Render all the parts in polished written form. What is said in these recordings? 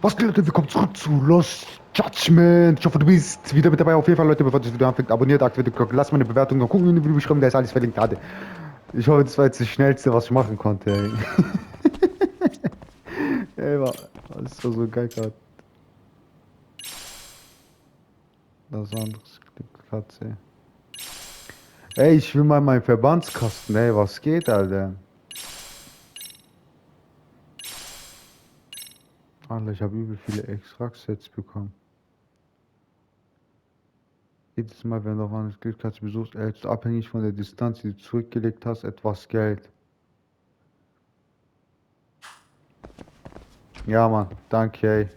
Was geht, Leute? Willkommen zurück zu Lost Judgment. Ich hoffe, du bist wieder mit dabei. Auf jeden Fall, Leute, bevor das Video anfängt, abonniert, aktiviert die Glocke, lasst mal eine Bewertung und gucken in die Videobeschreibung, da ist alles verlinkt. Hatte. Ich hoffe, das war jetzt das Schnellste, was ich machen konnte, ey. Ey, das war so geil gerade. Das anderes Katze. Ey, ich will mal meinen Verbandskasten, ey, was geht, Alter? Alter, ich habe übel viele Extrakt-Sets bekommen. Jedes Mal, wenn du auf eine Skillkarte besuchst, erhältst du abhängig von der Distanz, die du zurückgelegt hast, etwas Geld. Ja, Mann, danke, ey.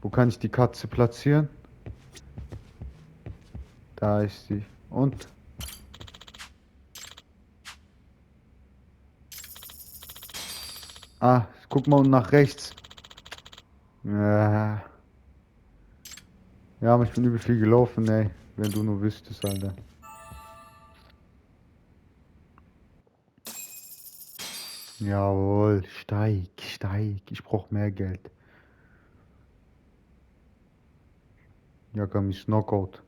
Wo kann ich die Katze platzieren? Da ist sie. Und? Ah, guck mal nach rechts. Ja. Ja, aber ich bin übel viel gelaufen, ey. Wenn du nur wüsstest, Alter. Jawohl, steig, steig. Ich brauch mehr Geld. Ja, komm, ich Knockout.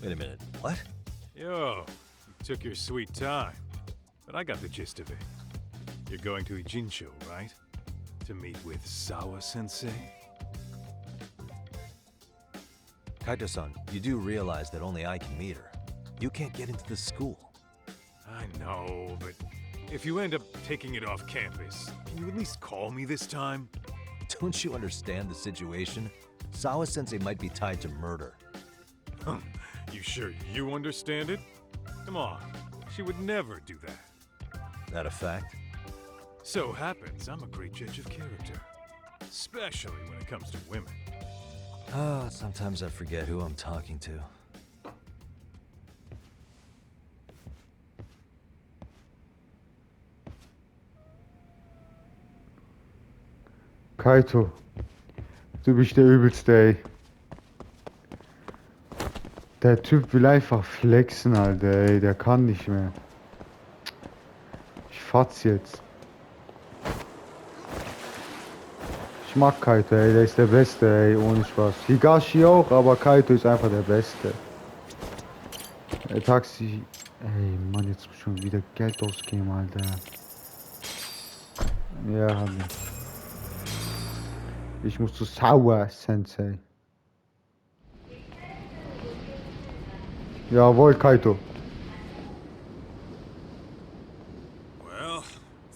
Wait a minute, what? Yo, you took your sweet time, but I got the gist of it. You're going to Ijincho, right? To meet with Sawa-sensei? Kaito-san, you do realize that only I can meet her. You can't get into the school. I know, but if you end up taking it off campus, can you at least call me this time? Don't you understand the situation? Sawa-sensei might be tied to murder. You sure you understand it? Come on, she would never do that. That a fact? So happens I'm a great judge of character, especially when it comes to women. Sometimes I forget who I'm talking to. Kaito, du bist der Übelste, ey. Der Typ will einfach flexen, Alter, ey. Der kann nicht mehr. Ich fatz jetzt. Ich mag Kaito, ey. Der ist der Beste, ey. Ohne Spaß. Higashi auch, aber Kaito ist einfach der Beste. Taxi. Ey, Mann, jetzt muss ich schon wieder Geld ausgeben, Alter. Ja, hab ich. Ich muss zu Sawa-sensei. Jawohl, Kaito. Well,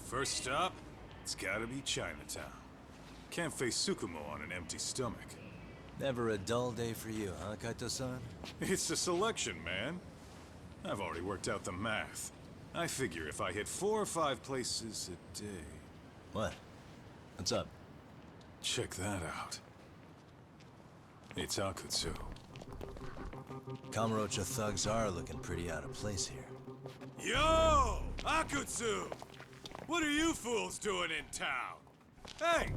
first stop, it's gotta be Chinatown. Can't face Tsukumo on an empty stomach. Never a dull day for you, huh, Kaito-san? It's the selection, man. I've already worked out the math. I figure if I hit 4 or 5 places a day... What? What's up? Check that out. It's Akutsu. Kamurocho thugs are looking pretty out of place here. Yo! Akutsu! What are you fools doing in town? Hey!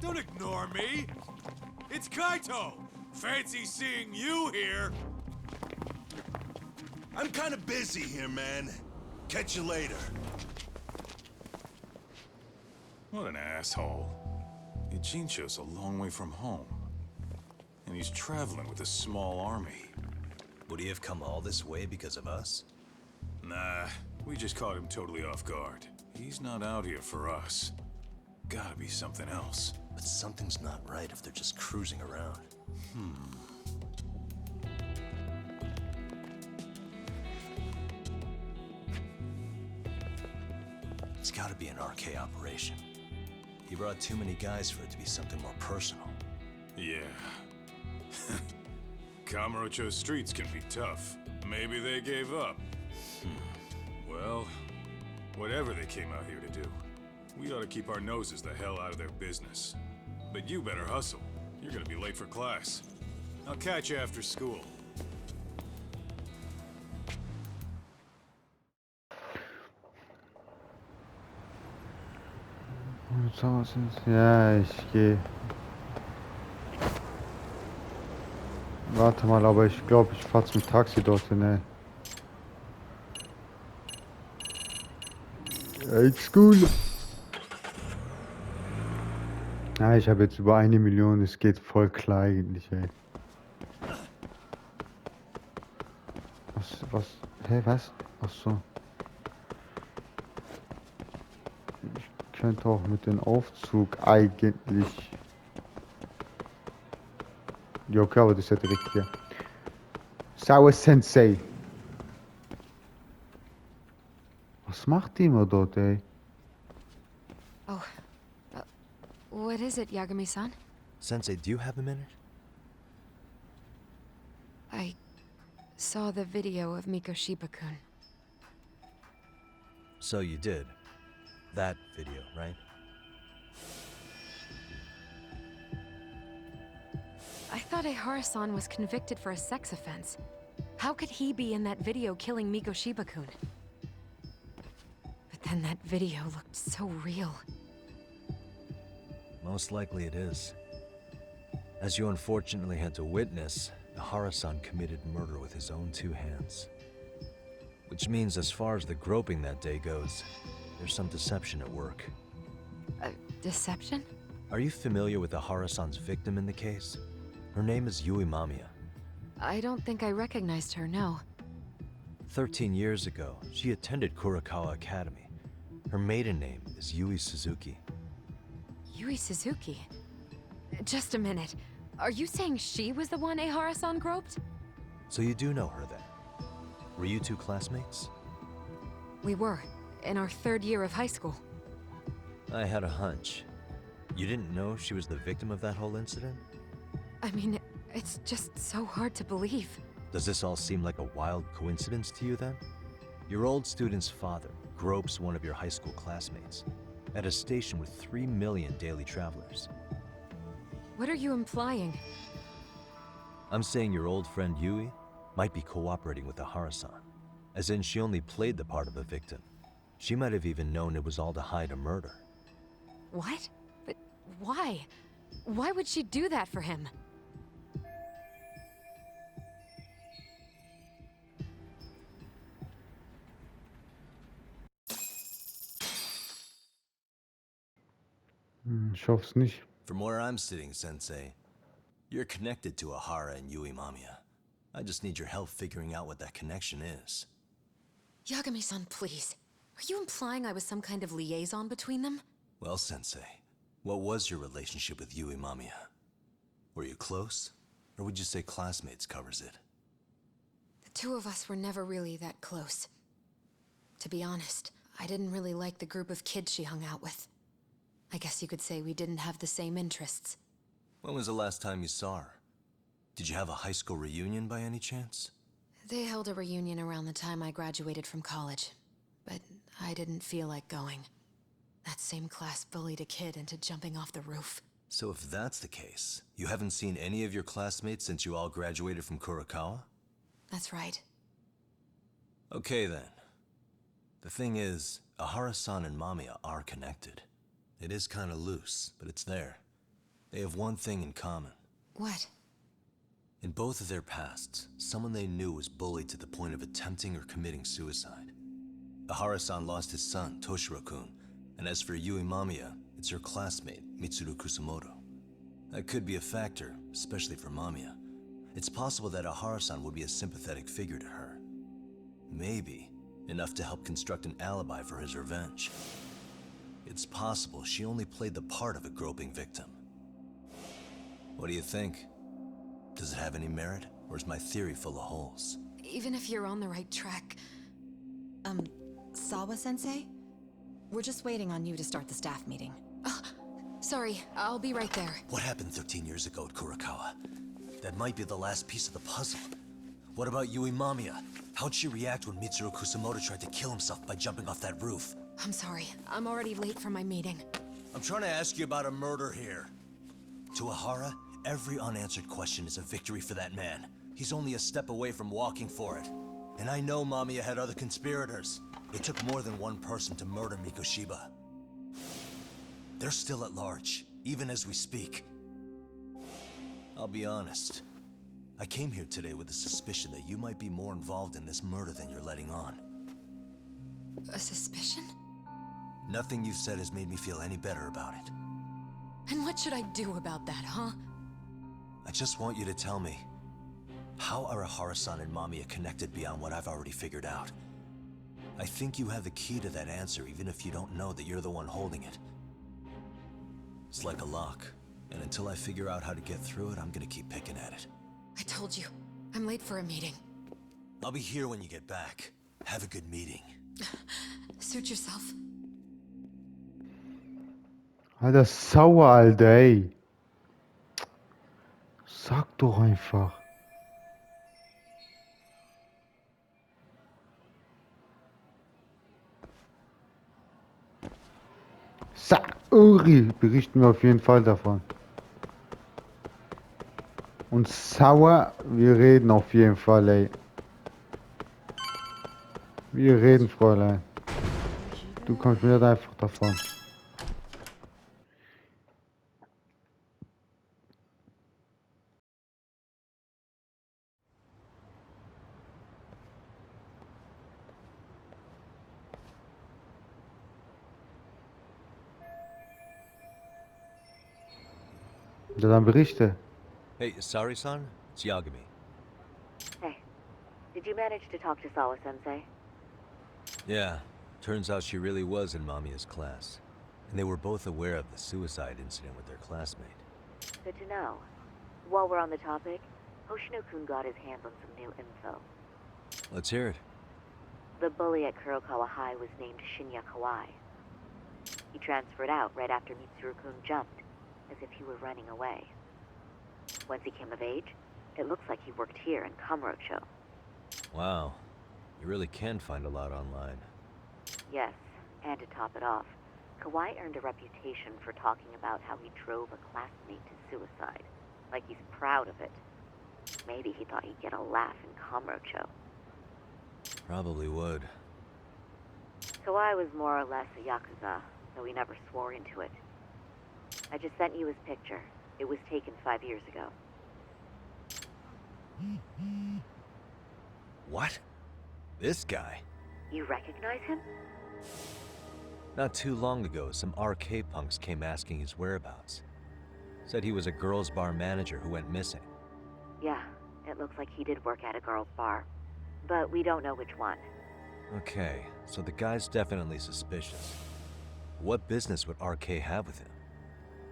Don't ignore me! It's Kaito! Fancy seeing you here! I'm kinda busy here, man. Catch you later. What an asshole. Ijincho's a long way from home. And he's traveling with a small army. Would he have come all this way because of us? Nah, we just caught him totally off guard. He's not out here for us. Gotta be something else. But something's not right if they're just cruising around. It's gotta be an RK operation. He brought too many guys for it to be something more personal. Yeah. Kamurocho's streets can be tough. Maybe they gave up. Well, whatever they came out here to do, we ought to keep our noses the hell out of their business. But you better hustle. You're gonna be late for class. I'll catch you after school. Ja, ich gehe. Warte mal, aber ich glaube, ich fahr's mit Taxi dorthin, ey. Echt cool. Ja, ich habe jetzt über 1 Million, es geht voll klar eigentlich, ey. Hä, was? Ach so. Ich könnte auch mit dem Aufzug eigentlich... Ja, okay, aber das ist ja direkt hier. Saori Sensei. Was macht die immer dort, ey? Oh, what is it, Yagami-san? Sensei, do you have a minute? I saw the video of Mikoshiba-kun. So you did. That video, right? I thought Ehara-san was convicted for a sex offense. How could he be in that video killing Mikoshiba-kun? But then that video looked so real. Most likely it is. As you unfortunately had to witness, Ehara-san committed murder with his own 2 hands. Which means as far as the groping that day goes, there's some deception at work. Deception? Are you familiar with Ehara-san's victim in the case? Her name is Yui Mamiya. I don't think I recognized her, no. 13 years ago, she attended Kurakawa Academy. Her maiden name is Yui Suzuki. Yui Suzuki? Just a minute. Are you saying she was the one Ehara-san groped? So you do know her then? Were you 2 classmates? We were, in our 3rd year of high school. I had a hunch. You didn't know she was the victim of that whole incident? I mean, it's just so hard to believe. Does this all seem like a wild coincidence to you then? Your old student's father gropes one of your high school classmates at a station with 3 million daily travelers. What are you implying? I'm saying your old friend Yui might be cooperating with Ehara-san, as in she only played the part of a victim. She might have even known it was all to hide a murder. What? But why? Why would she do that for him? Ich hoffe es nicht. From where I'm sitting, Sensei, you're connected to Ehara and Yui Mamiya. I just need your help figuring out what that connection is. Yagami-san, please. Are you implying I was some kind of liaison between them? Well, Sensei, what was your relationship with Yui Mamiya? Were you close? Or would you say classmates covers it? The 2 of us were never really that close. To be honest, I didn't really like the group of kids she hung out with. I guess you could say we didn't have the same interests. When was the last time you saw her? Did you have a high school reunion by any chance? They held a reunion around the time I graduated from college, but I didn't feel like going. That same class bullied a kid into jumping off the roof. So if that's the case, you haven't seen any of your classmates since you all graduated from Kurakawa? That's right. Okay then. The thing is, Ehara-san and Mamiya are connected. It is kinda loose, but it's there. They have one thing in common. What? In both of their pasts, someone they knew was bullied to the point of attempting or committing suicide. Ehara-san lost his son, Toshiro-kun, and as for Yui Mamiya, it's her classmate, Mitsuru Kusamoto. That could be a factor, especially for Mamiya. It's possible that Ehara-san would be a sympathetic figure to her. Maybe enough to help construct an alibi for his revenge. It's possible she only played the part of a groping victim. What do you think? Does it have any merit, or is my theory full of holes? Even if you're on the right track... Sawa-sensei? We're just waiting on you to start the staff meeting. Sorry, I'll be right there. What happened 13 years ago at Kurakawa? That might be the last piece of the puzzle. What about Yui Mamiya? How'd she react when Mitsuru Kusamoto tried to kill himself by jumping off that roof? I'm sorry, I'm already late for my meeting. I'm trying to ask you about a murder here. To Ehara, every unanswered question is a victory for that man. He's only a step away from walking for it. And I know Mamiya had other conspirators. It took more than one person to murder Mikoshiba. They're still at large, even as we speak. I'll be honest. I came here today with the suspicion that you might be more involved in this murder than you're letting on. A suspicion? Nothing you've said has made me feel any better about it. And what should I do about that, huh? I just want you to tell me, how are Ahara-san and Mamiya connected beyond what I've already figured out? I think you have the key to that answer, even if you don't know that you're the one holding it. It's like a lock, and until I figure out how to get through it, I'm gonna keep picking at it. I told you, I'm late for a meeting. I'll be here when you get back. Have a good meeting. Suit yourself. Alter, sauer, Alter, ey. Sag doch einfach. Saori berichten wir auf jeden Fall davon. Und sauer, wir reden auf jeden Fall, ey. Wir reden, Fräulein. Du kommst mir nicht einfach davon. Ja, dann berichte. Hey, Saori-san, it's Yagami. Hey, did you manage to talk to Sawa-sensei? Yeah, turns out she really was in Mamiya's class. And they were both aware of the suicide incident with their classmate. Good to know. While we're on the topic, Hoshino-kun got his hands on some new info. Let's hear it. The bully at Kurokawa High was named Shinya Kawai. He transferred out right after Mitsuru-kun jumped, as if he were running away. Once he came of age, it looks like he worked here in Kamurocho. Wow, you really can find a lot online. Yes, and to top it off, Kawai earned a reputation for talking about how he drove a classmate to suicide. Like he's proud of it. Maybe he thought he'd get a laugh in Kamurocho. Probably would. Kawai was more or less a Yakuza, though he never swore into it. I just sent you his picture. It was taken 5 years ago. What? This guy? You recognize him? Not too long ago, some RK punks came asking his whereabouts. Said he was a girls' bar manager who went missing. Yeah, it looks like he did work at a girl's bar. But we don't know which one. Okay, so the guy's definitely suspicious. What business would RK have with him?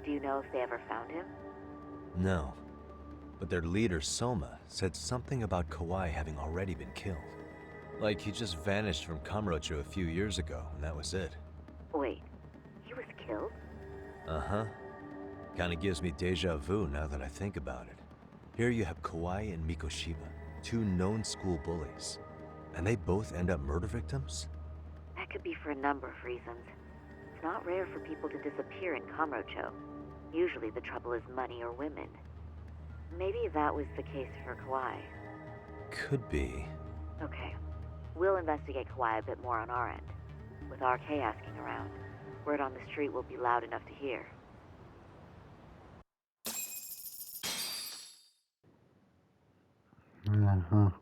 Do you know if they ever found him? No. But their leader, Soma, said something about Kawai having already been killed. Like he just vanished from Kamurocho a few years ago, and that was it. Wait, he was killed? Uh-huh. Kinda gives me deja vu now that I think about it. Here you have Kawai and Mikoshiba, two known school bullies. And they both end up murder victims? That could be for a number of reasons. It's not rare for people to disappear in Kamurocho. Usually the trouble is money or women. Maybe that was the case for Kawai. Could be. Okay. We'll investigate Kawai a bit more on our end. With RK asking around, word on the street will be loud enough to hear. Aha.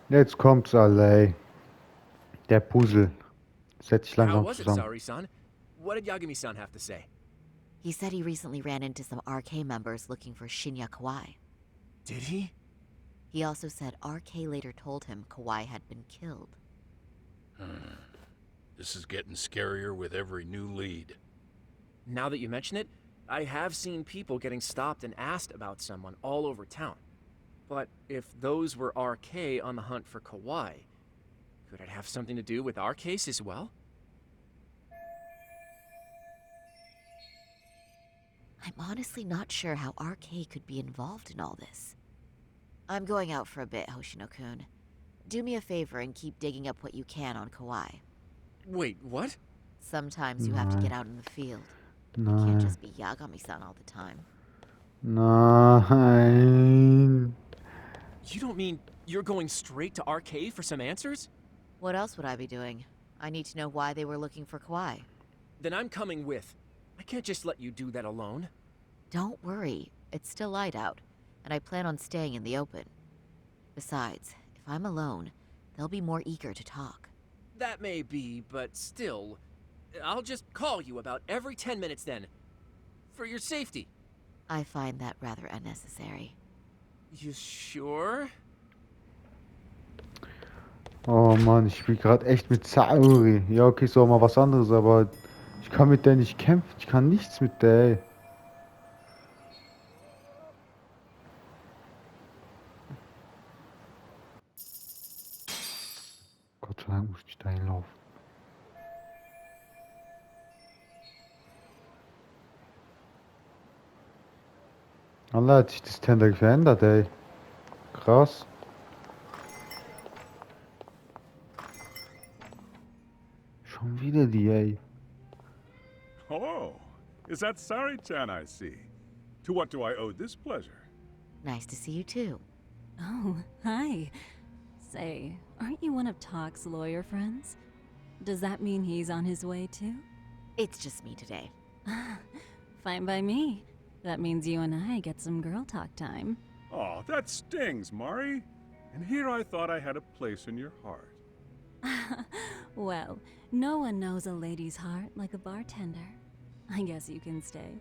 Jetzt kommt's, alle. Der Puzzle. Setz dich How langsam was it, zusammen. Saori-san? What did Yagami-san have to say? He said he recently ran into some RK members looking for Shinya Kawai. Did he? He also said RK later told him Kawai had been killed. This is getting scarier with every new lead. Now that you mention it, I have seen people getting stopped and asked about someone all over town. But if those were RK on the hunt for Kawai, could it have something to do with our case as well? I'm honestly not sure how RK could be involved in all this. I'm going out for a bit, Hoshino-kun. Do me a favor and keep digging up what you can on Kawai. Wait, what? Sometimes you have to get out in the field. You Nein. can't just be Yagami-san all the time. Nein. You don't mean you're going straight to RK for some answers? What else would I be doing? I need to know why they were looking for Kawai. Then I'm coming with. I can't just let you do that alone. Don't worry, it's still light out, and I plan on staying in the open. Besides, if I'm alone, they'll be more eager to talk. That may be, but still, I'll just call you about every 10 minutes then. For your safety. I find that rather unnecessary. You sure? Oh Mann, ich spiele gerade echt mit Saori. Ja, okay, ist auch mal was anderes, aber ich kann mit der nicht kämpfen. Ich kann nichts mit der, ey. Gott sei Dank muss ich nicht dahin laufen. Allah hat sich das Tender verändert, ey. Krass. Schon wieder die, ey. Oh, is that Saori-chan I see? To what do I owe this pleasure? Nice to see you too. Oh, hi. Say, aren't you one of Talk's lawyer friends? Does that mean he's on his way too? It's just me today. Fine by me. That means you and I get some girl talk time. Oh, that stings, Mari. And here I thought I had a place in your heart. Well, no one knows a lady's heart like a bartender. I guess you can stay.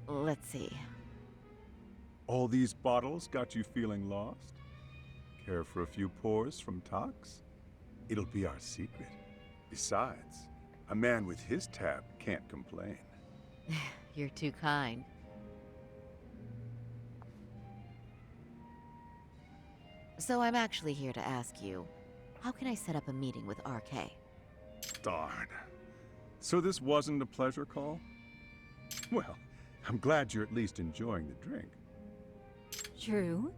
Let's see. All these bottles got you feeling lost? Care for a few pours from Tox? It'll be our secret. Besides, a man with his tab can't complain. You're too kind. So I'm actually here to ask you, how can I set up a meeting with RK? Darn. So this wasn't a pleasure call? Well, I'm glad you're at least enjoying the drink. True.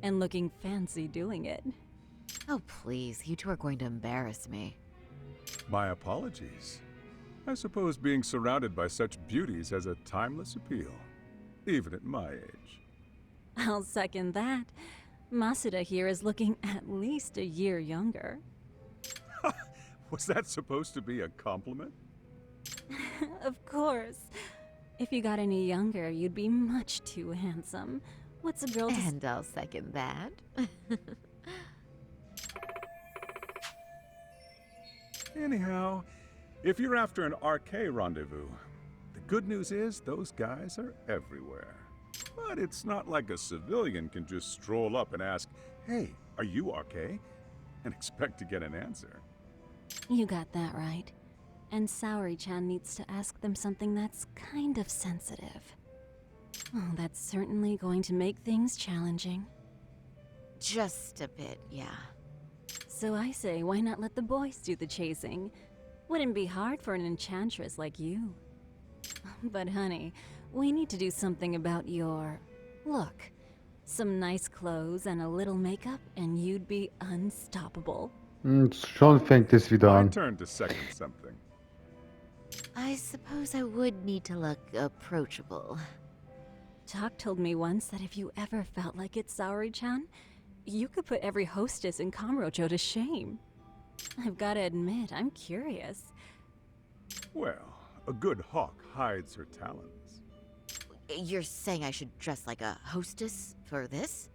And looking fancy doing it. Oh, please, you two are going to embarrass me. My apologies. I suppose being surrounded by such beauties has a timeless appeal, even at my age. I'll second that. Masuda here is looking at least a year younger. Was that supposed to be a compliment? Of course. If you got any younger, you'd be much too handsome. What's a girl to... And I'll second that. Anyhow, if you're after an RK rendezvous, the good news is those guys are everywhere. But it's not like a civilian can just stroll up and ask, "Hey, are you RK?" and expect to get an answer. You got that right. And Saori-chan needs to ask them something that's kind of sensitive. Oh, that's certainly going to make things challenging. Just a bit, yeah. So I say, why not let the boys do the chasing? Wouldn't be hard for an enchantress like you. But honey, we need to do something about your look. Some nice clothes and a little makeup, and you'd be unstoppable. Schon fängt es wieder My an. turn to second something. I suppose I would need to look approachable. Talk told me once that if you ever felt like it, Saori-chan, you could put every hostess in Kamurocho to shame. I've got to admit, I'm curious. Well, a good hawk hides her talons. You're saying I should dress like a hostess for this?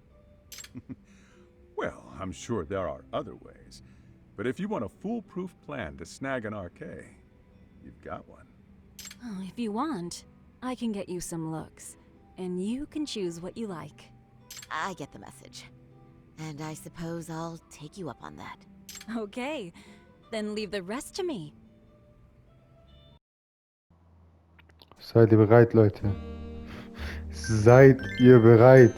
Well, I'm sure there are other ways. But if you want a foolproof plan to snag an RK, you've got one. Oh, if you want, I can get you some looks. And you can choose what you like. I get the message. And I suppose I'll take you up on that. Okay, then leave the rest to me. Seid ihr bereit, Leute? Seid ihr bereit?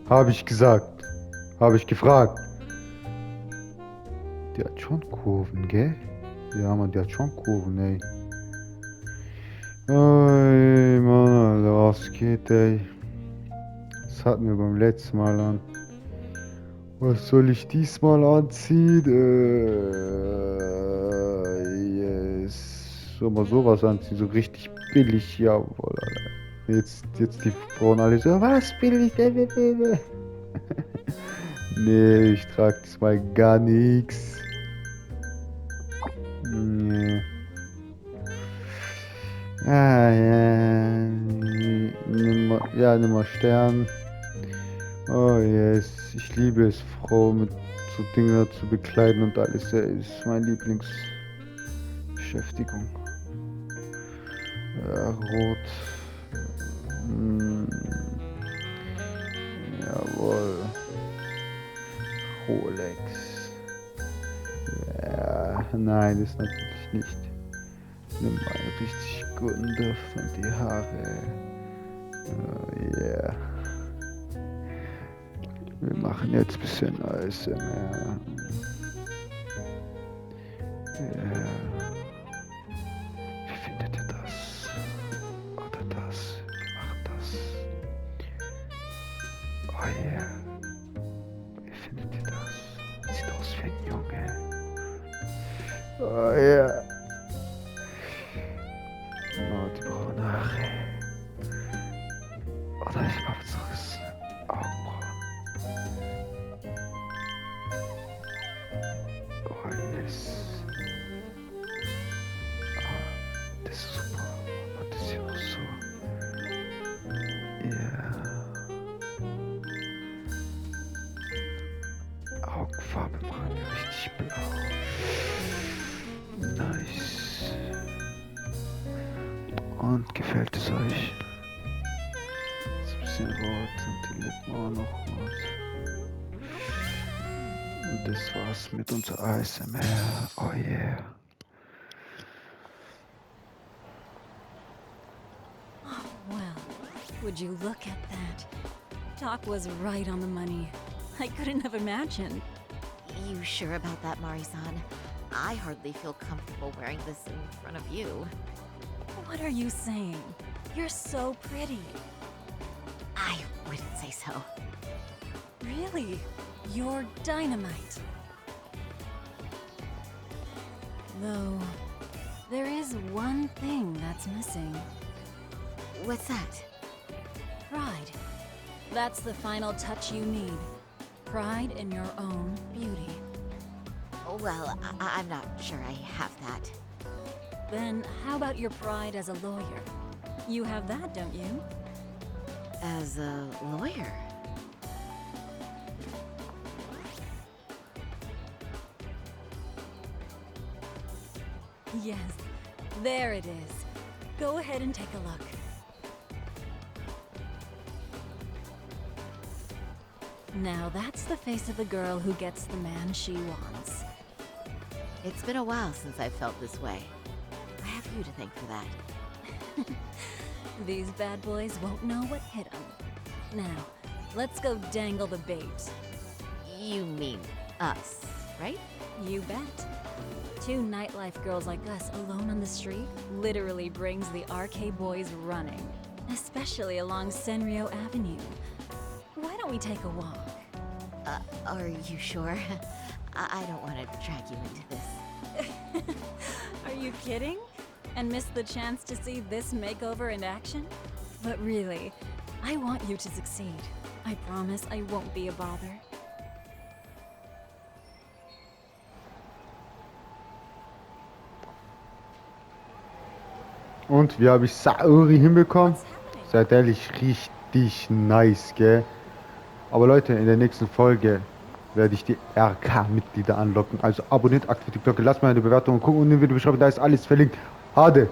Habe ich gesagt. Habe ich gefragt. Die hat schon Kurven, gell? Ja, Mann, die hat schon Kurven, ey. Oi, Mann, Alter, was geht, ey? Das hatten wir beim letzten Mal an. Was soll ich diesmal anziehen? Yes. Soll mal sowas anziehen, so richtig billig, jawohl, Alter. Jetzt die Frauen alle so, was billig? Nee, ich trage diesmal gar nichts. Nee. Ah, ja. Nimm mal Stern. Oh yes, ich liebe es, Frau mit so Dinger zu bekleiden und alles. Ja, ist meine Lieblingsbeschäftigung. Ja, rot. Hm, jawohl. Rolex. Ja, nein, das natürlich nicht. Nimm einen richtig guten Duft und die Haare. Oh yeah. Wir machen jetzt ein bisschen ASMR. Ja. Wie findet ihr das? Oder das? Wir machen das. Oh yeah. Wie findet ihr das? Sieht aus wie ein Junge. Oh yeah. Oh, die braunen Haare. Oder ich mach so das Augenbrauen. Oh yes. Ah, das ist super. Und das hier auch so. Ja. Augenfarbe machen wir richtig blau. Nice. Und gefällt es euch? Ist ein bisschen rot und die Lippen auch noch rot. Und das war's mit unserer ASMR. Oh yeah. Well, would you look at that? Doc was right on the money. I couldn't have imagined. You sure about that, Mari-san? I hardly feel comfortable wearing this in front of you. What are you saying? You're so pretty. I wouldn't say so. Really? You're dynamite. Though, there is one thing that's missing. What's that? Pride. That's the final touch you need. Pride in your own beauty. Well, I'm not sure I have that. Then how about your pride as a lawyer? You have that, don't you? As a lawyer? Yes, there it is. Go ahead and take a look. Now that's the face of the girl who gets the man she wants. It's been a while since I've felt this way. I have you to thank for that. These bad boys won't know what hit them. Now, let's go dangle the bait. You mean us, right? You bet. Two nightlife girls like us alone on the street literally brings the RK boys running. Especially along Senryo Avenue. Why don't we take a walk? Are you sure? I don't want to drag you into this. Are you kidding? And miss the chance to see this makeover in action? But really, I want you to succeed. I promise I won't be a bother. Und wie habe ich Saori hinbekommen? Seid ehrlich, richtig nice, gell? Aber Leute, in der nächsten Folge werde ich die RK-Mitglieder anlocken. Also abonniert, aktiviert die Glocke, lasst mal eine Bewertung und gucken unten in der Videobeschreibung, da ist alles verlinkt. Hade!